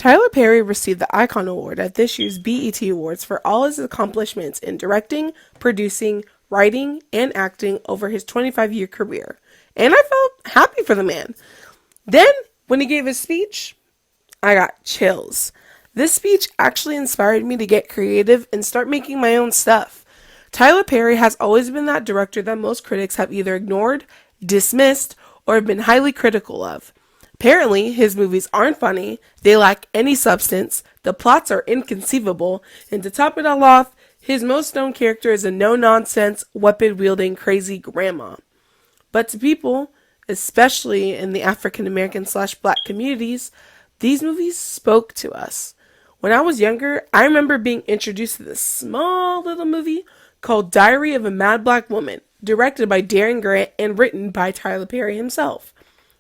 Tyler Perry received the Icon Award at this year's BET Awards for all his accomplishments in directing, producing, writing, and acting over his 25-year career. And I felt happy for the man. Then, when he gave his speech, I got chills. This speech actually inspired me to get creative and start making my own stuff. Tyler Perry has always been that director that most critics have either ignored, dismissed, or have been highly critical of. Apparently, his movies aren't funny, they lack any substance, the plots are inconceivable, and to top it all off, his most known character is a no-nonsense, weapon-wielding crazy grandma. But to people, especially in the African-American/Black communities, these movies spoke to us. When I was younger, I remember being introduced to this small little movie called Diary of a Mad Black Woman, directed by Darren Grant and written by Tyler Perry himself.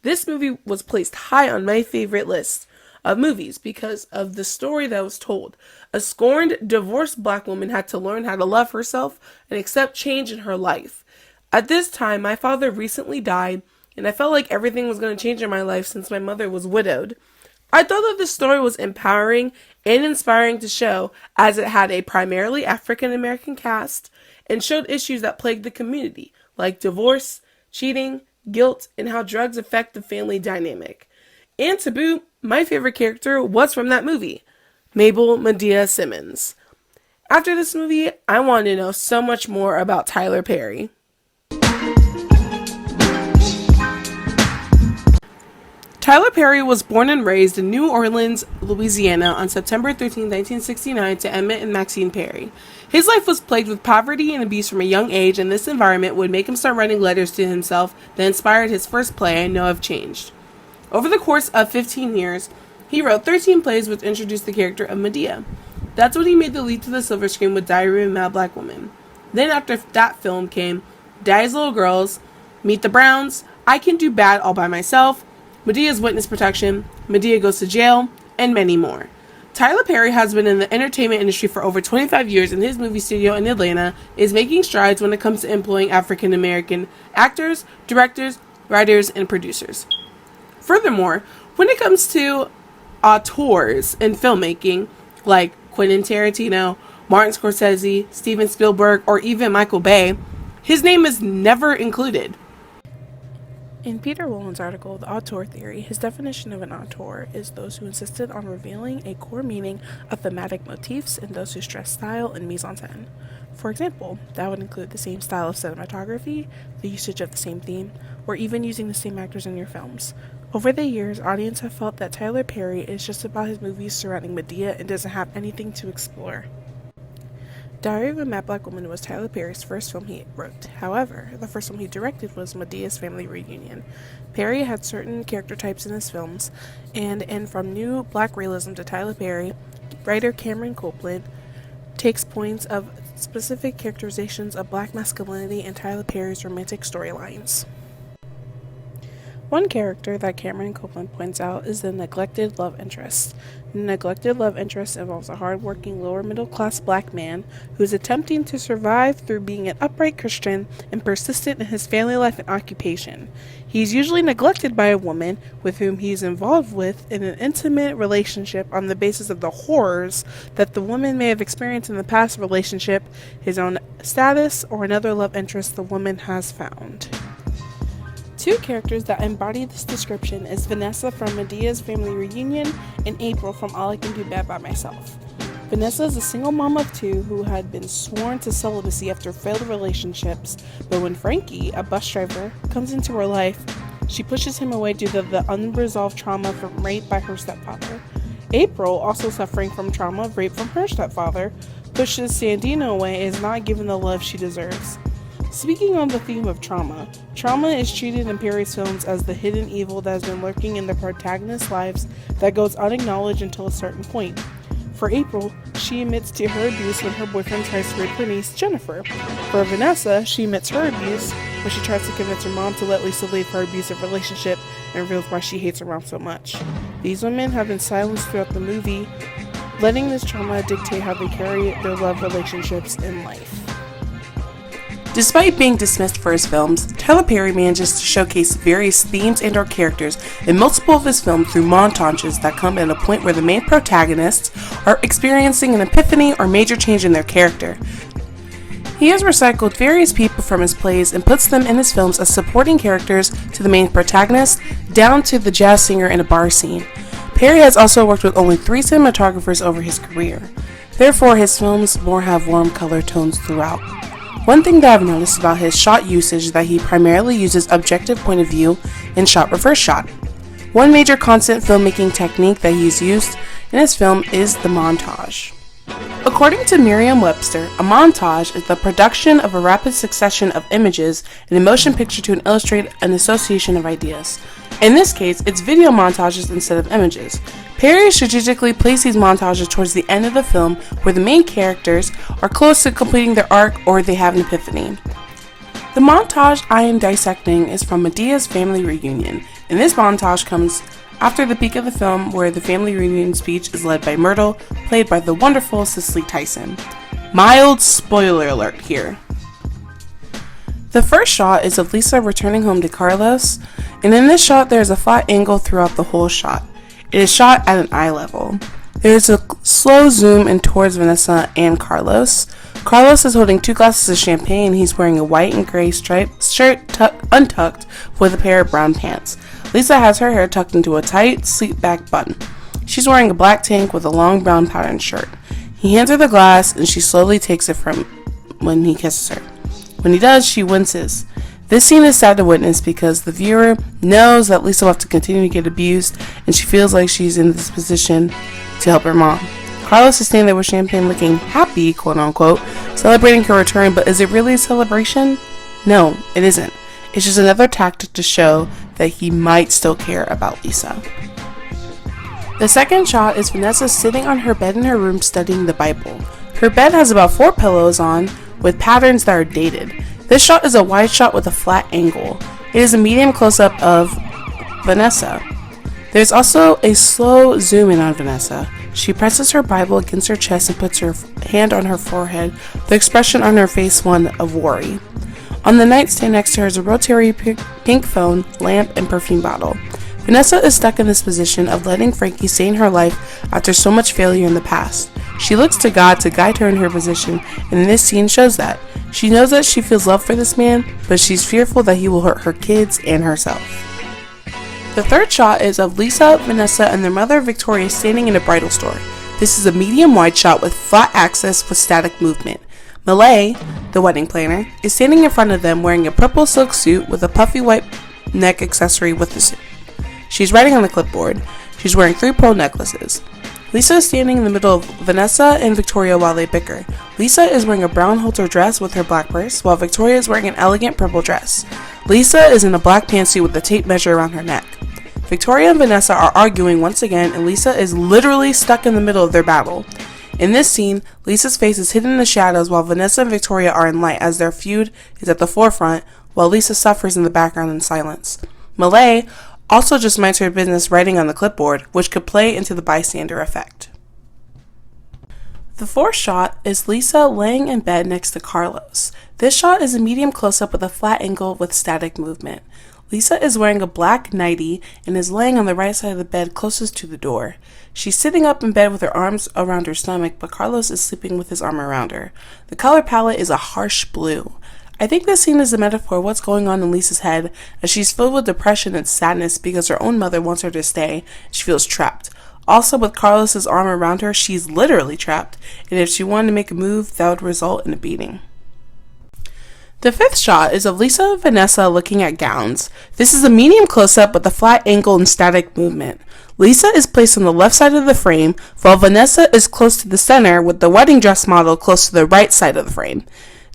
This movie was placed high on my favorite list of movies because of the story that was told. A scorned, divorced Black woman had to learn how to love herself and accept change in her life. At this time, my father recently died, and I felt like everything was going to change in my life since my mother was widowed. I thought that this story was empowering and inspiring to show, as it had a primarily African American cast and showed issues that plagued the community, like divorce, cheating, guilt, and how drugs affect the family dynamic. And to boot, my favorite character was from that movie, Mabel Medea Simmons. After this movie, I wanted to know so much more about Tyler Perry. Tyler Perry was born and raised in New Orleans, Louisiana on September 13, 1969 to Emmett and Maxine Perry. His life was plagued with poverty and abuse from a young age, and this environment would make him start writing letters to himself that inspired his first play, I Know I've Changed. Over the course of 15 years, he wrote 13 plays which introduced the character of Medea. That's when he made the leap to the silver screen with Diary of a Mad Black Woman. Then after that film came Daddy's Little Girls, Meet the Browns, I Can Do Bad All By Myself, Medea's Witness Protection, Medea Goes to Jail, and many more. Tyler Perry has been in the entertainment industry for over 25 years, and his movie studio in Atlanta is making strides when it comes to employing African American actors, directors, writers, and producers. Furthermore, when it comes to auteurs in filmmaking, like Quentin Tarantino, Martin Scorsese, Steven Spielberg, or even Michael Bay, his name is never included. In Peter Wollen's article, The Auteur Theory, his definition of an auteur is those who insisted on revealing a core meaning of thematic motifs and those who stress style and mise-en-scène. For example, that would include the same style of cinematography, the usage of the same theme, or even using the same actors in your films. Over the years, audiences have felt that Tyler Perry is just about his movies surrounding Medea and doesn't have anything to explore. Diary of a Mad Black Woman was Tyler Perry's first film he wrote. However, the first film he directed was Medea's Family Reunion. Perry had certain character types in his films, and from new black realism to Tyler Perry, writer Cameron Copeland takes points of specific characterizations of black masculinity in Tyler Perry's romantic storylines. One character that Cameron Copeland points out is the neglected love interest. The neglected love interest involves a hard-working, lower-middle-class black man who is attempting to survive through being an upright Christian and persistent in his family life and occupation. He is usually neglected by a woman with whom he is involved with in an intimate relationship on the basis of the horrors that the woman may have experienced in the past relationship, his own status, or another love interest the woman has found. Two characters that embody this description is Vanessa from Medea's Family Reunion and April from All I Can Do Bad By Myself. Vanessa is a single mom of two who had been sworn to celibacy after failed relationships, but when Frankie, a bus driver, comes into her life, she pushes him away due to the unresolved trauma from rape by her stepfather. April, also suffering from trauma of rape from her stepfather, pushes Sandino away and is not given the love she deserves. Speaking on the theme of trauma is treated in Perry's films as the hidden evil that has been lurking in the protagonist's lives that goes unacknowledged until a certain point. For April, she admits to her abuse when her boyfriend tries to rape her niece, Jennifer. For Vanessa, she admits her abuse when she tries to convince her mom to let Lisa leave her abusive relationship and reveals why she hates her mom so much. These women have been silenced throughout the movie, letting this trauma dictate how they carry their love relationships in life. Despite being dismissed for his films, Tyler Perry manages to showcase various themes and/or characters in multiple of his films through montages that come at a point where the main protagonists are experiencing an epiphany or major change in their character. He has recycled various people from his plays and puts them in his films as supporting characters to the main protagonist, down to the jazz singer in a bar scene. Perry has also worked with only 3 cinematographers over his career. Therefore, his films more have warm color tones throughout. One thing that I've noticed about his shot usage is that he primarily uses objective point of view and shot reverse shot. One major constant filmmaking technique that he's used in his film is the montage. According to Merriam-Webster, a montage is the production of a rapid succession of images in a motion picture to illustrate an association of ideas. In this case, it's video montages instead of images. Perry strategically placed these montages towards the end of the film where the main characters are close to completing their arc or they have an epiphany. The montage I am dissecting is from Medea's family reunion, and this montage comes after the peak of the film where the family reunion speech is led by Myrtle, played by the wonderful Cicely Tyson. Mild spoiler alert here. The first shot is of Lisa returning home to Carlos, and in this shot there is a flat angle throughout the whole shot. It is shot at an eye level. There is a slow zoom in towards Vanessa and Carlos. Carlos is holding 2 glasses of champagne. He's wearing a white and gray striped shirt untucked with a pair of brown pants. Lisa has her hair tucked into a tight, sleek back bun. She's wearing a black tank with a long brown patterned shirt. He hands her the glass and she slowly takes it from when he kisses her. When he does, she winces. This scene is sad to witness because the viewer knows that Lisa will have to continue to get abused and she feels like she's in this position to help her mom. Carlos is standing there with champagne looking happy, quote unquote, celebrating her return, but is it really a celebration? No, it isn't. It's just another tactic to show that he might still care about Lisa. The second shot is Vanessa sitting on her bed in her room studying the Bible. Her bed has about 4 pillows on with patterns that are dated. This shot is a wide shot with a flat angle. It is a medium close-up of Vanessa. There's also a slow zoom in on Vanessa. She presses her Bible against her chest and puts her hand on her forehead, the expression on her face one of worry. On the nightstand next to her is a rotary pink phone, lamp, and perfume bottle. Vanessa is stuck in this position of letting Frankie stay in her life after so much failure in the past. She looks to God to guide her in her position, and this scene shows that. She knows that she feels love for this man, but she's fearful that he will hurt her kids and herself. The third shot is of Lisa, Vanessa, and their mother Victoria standing in a bridal store. This is a medium-wide shot with flat axis with static movement. Malay, the wedding planner, is standing in front of them wearing a purple silk suit with a puffy white neck accessory with the suit. She's writing on the clipboard. She's wearing 3 pearl necklaces. Lisa is standing in the middle of Vanessa and Victoria while they bicker. Lisa is wearing a brown halter dress with her black purse, while Victoria is wearing an elegant purple dress. Lisa is in a black pantsuit with a tape measure around her neck. Victoria and Vanessa are arguing once again, and Lisa is literally stuck in the middle of their battle. In this scene, Lisa's face is hidden in the shadows while Vanessa and Victoria are in light as their feud is at the forefront, while Lisa suffers in the background in silence. Malay also just minds her business writing on the clipboard, which could play into the bystander effect. The fourth shot is Lisa laying in bed next to Carlos. This shot is a medium close-up with a flat angle with static movement. Lisa is wearing a black nightie and is laying on the right side of the bed closest to the door. She's sitting up in bed with her arms around her stomach, but Carlos is sleeping with his arm around her. The color palette is a harsh blue. I think this scene is a metaphor of what's going on in Lisa's head, as she's filled with depression and sadness because her own mother wants her to stay. She feels trapped. Also, with Carlos's arm around her, she's literally trapped, and if she wanted to make a move, that would result in a beating. The fifth shot is of Lisa and Vanessa looking at gowns. This is a medium close-up with a flat angle and static movement. Lisa is placed on the left side of the frame, while Vanessa is close to the center with the wedding dress model close to the right side of the frame.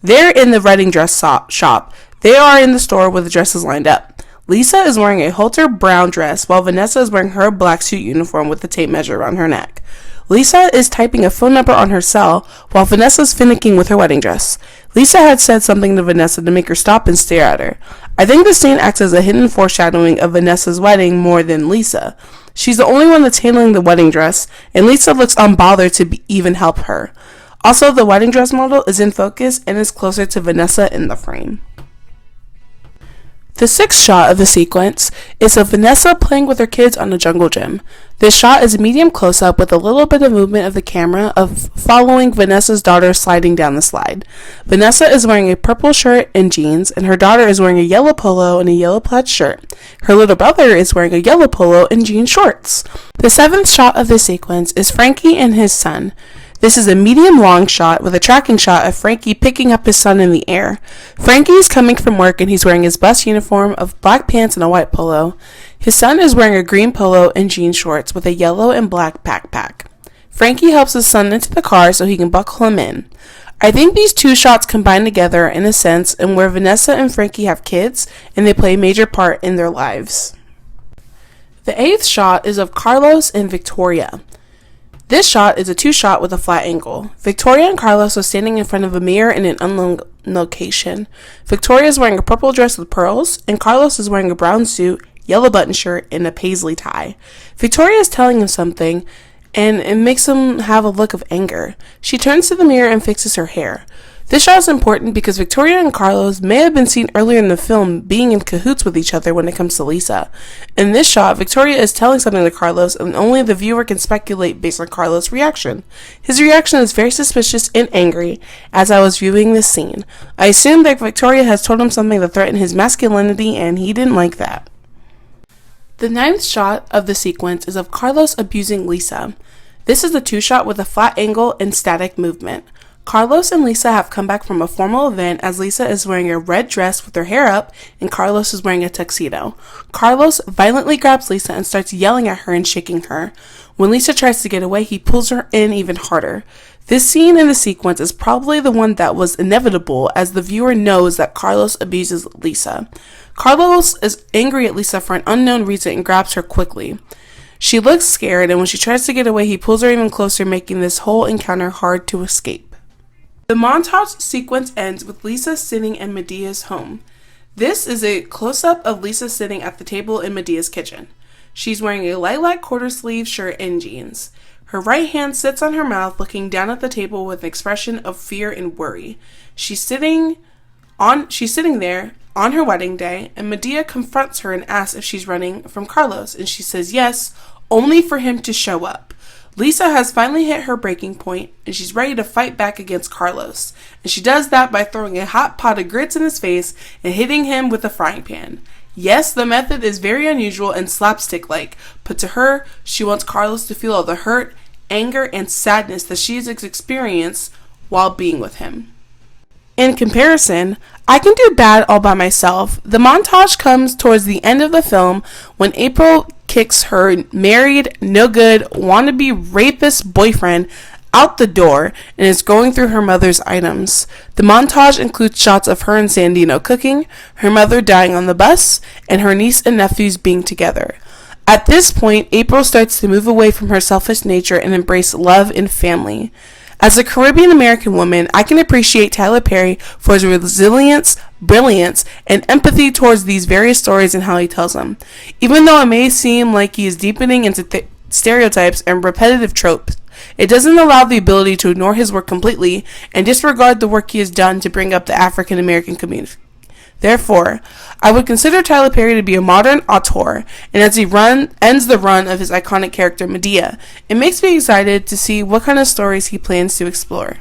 They're in the wedding dress shop. They are in the store with the dresses lined up. Lisa is wearing a halter brown dress, while Vanessa is wearing her black suit uniform with the tape measure around her neck. Lisa is typing a phone number on her cell, while Vanessa is finicking with her wedding dress. Lisa had said something to Vanessa to make her stop and stare at her. I think the scene acts as a hidden foreshadowing of Vanessa's wedding more than Lisa. She's the only one that's handling the wedding dress, and Lisa looks unbothered to even help her. Also, the wedding dress model is in focus and is closer to Vanessa in the frame. The sixth shot of the sequence is of Vanessa playing with her kids on a jungle gym. This shot is a medium close-up with a little bit of movement of the camera of following Vanessa's daughter sliding down the slide. Vanessa is wearing a purple shirt and jeans, and her daughter is wearing a yellow polo and a yellow plaid shirt. Her little brother is wearing a yellow polo and jean shorts. The seventh shot of the sequence is Frankie and His Son. This is a medium-long shot with a tracking shot of Frankie picking up his son in the air. Frankie is coming from work and he's wearing his bus uniform of black pants and a white polo. His son is wearing a green polo and jean shorts with a yellow and black backpack. Frankie helps his son into the car so he can buckle him in. I think these two shots combine together in a sense and where Vanessa and Frankie have kids and they play a major part in their lives. The eighth shot is of Carlos and Victoria. This shot is a two-shot with a flat angle. Victoria and Carlos are standing in front of a mirror in an unknown location. Victoria is wearing a purple dress with pearls, and Carlos is wearing a brown suit, yellow button shirt, and a paisley tie. Victoria is telling him something, and it makes him have a look of anger. She turns to the mirror and fixes her hair. This shot is important because Victoria and Carlos may have been seen earlier in the film being in cahoots with each other when it comes to Lisa. In this shot, Victoria is telling something to Carlos and only the viewer can speculate based on Carlos' reaction. His reaction is very suspicious and angry as I was viewing this scene. I assume that Victoria has told him something to threaten his masculinity and he didn't like that. The ninth shot of the sequence is of Carlos abusing Lisa. This is a two-shot with a flat angle and static movement. Carlos and Lisa have come back from a formal event as Lisa is wearing a red dress with her hair up and Carlos is wearing a tuxedo. Carlos violently grabs Lisa and starts yelling at her and shaking her. When Lisa tries to get away, he pulls her in even harder. This scene in the sequence is probably the one that was inevitable as the viewer knows that Carlos abuses Lisa. Carlos is angry at Lisa for an unknown reason and grabs her quickly. She looks scared and when she tries to get away, he pulls her even closer, making this whole encounter hard to escape. The montage sequence ends with Lisa sitting in Medea's home. This is a close-up of Lisa sitting at the table in Medea's kitchen. She's wearing a lilac quarter-sleeve shirt and jeans. Her right hand sits on her mouth looking down at the table with an expression of fear and worry. She's sitting there on her wedding day, and Medea confronts her and asks if she's running from Carlos, and she says yes, only for him to show up. Lisa has finally hit her breaking point, and she's ready to fight back against Carlos. And she does that by throwing a hot pot of grits in his face and hitting him with a frying pan. Yes, the method is very unusual and slapstick-like, but to her, she wants Carlos to feel all the hurt, anger, and sadness that she has experienced while being with him. In comparison, I Can Do Bad All By Myself. The montage comes towards the end of the film when April kicks her married, no-good, wannabe rapist boyfriend out the door and is going through her mother's items. The montage includes shots of her and Sandino cooking, her mother dying on the bus, and her niece and nephews being together. At this point, April starts to move away from her selfish nature and embrace love and family. As a Caribbean-American woman, I can appreciate Tyler Perry for his resilience, brilliance, and empathy towards these various stories and how he tells them. Even though it may seem like he is deepening into stereotypes and repetitive tropes, it doesn't allow the ability to ignore his work completely and disregard the work he has done to bring up the African-American community. Therefore, I would consider Tyler Perry to be a modern auteur, and as he ends the run of his iconic character Medea, it makes me excited to see what kind of stories he plans to explore.